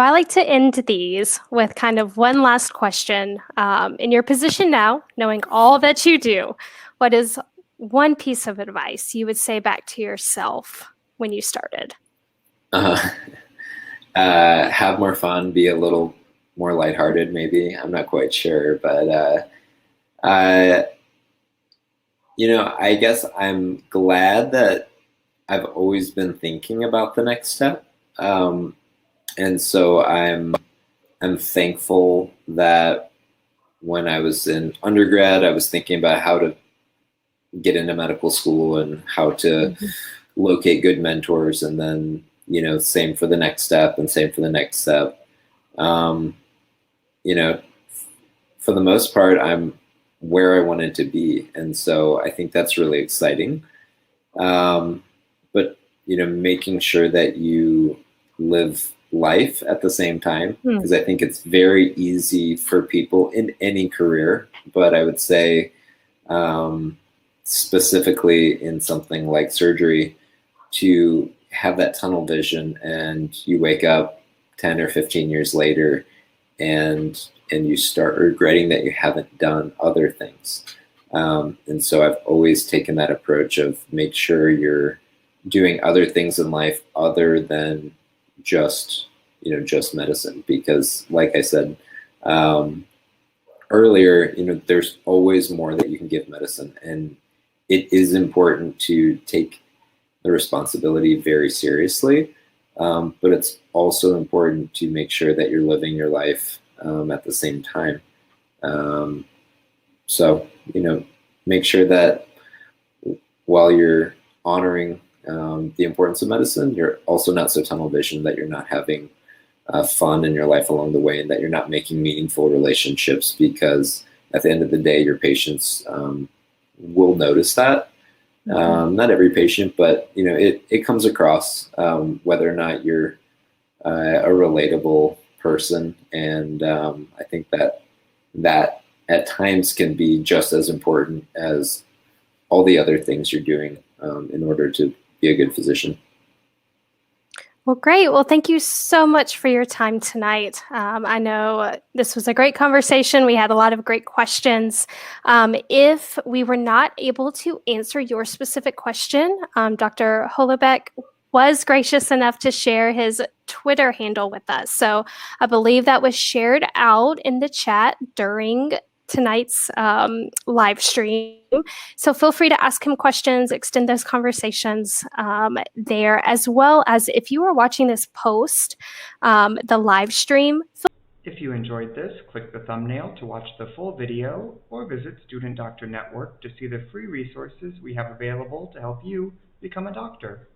I like to end these with kind of one last question. In your position now, knowing all that you do, what is one piece of advice you would say back to yourself when you started? Uh, have more fun, be a little more lighthearted, maybe. I'm not quite sure, but uh, I guess I'm glad that I've always been thinking about the next step. Um, and so I'm thankful that when I was in undergrad, I was thinking about how to get into medical school and how to Mhm. locate good mentors, and then same for the next step and same for the next step. Um, you know, for the most part, I'm where I wanted to be, and so I think that's really exciting. But making sure that you live life at the same time, Hmm. because I think it's very easy for people in any career, but I would say um, specifically in something like surgery, to have that tunnel vision, and you wake up 10 or 15 years later and you start regretting that you haven't done other things. And so I've always taken that approach of make sure you're doing other things in life other than just just medicine, because like I said um, earlier, there's always more that you can give medicine, and it is important to take the responsibility very seriously. But it's also important to make sure that you're living your life at the same time. Um, so, make sure that while you're honoring the importance of medicine, you're also not so tunnel vision that you're not having fun in your life along the way, and that you're not making meaningful relationships, because at the end of the day, your patients will notice that. Mhm. Not every patient, but it comes across whether or not you're a relatable person, and I think that at times can be just as important as all the other things you're doing in order to be a good physician. Well, great. Well, thank you so much for your time tonight. I know this was a great conversation. We had a lot of great questions. If we were not able to answer your specific question, Dr. Holoubek was gracious enough to share his Twitter handle with us. So I believe that was shared out in the chat during tonight's live stream. So feel free to ask him questions, extend those conversations there, as well as if you are watching this post, the live stream. If you enjoyed this, click the thumbnail to watch the full video, or visit Student Doctor Network to see the free resources we have available to help you become a doctor.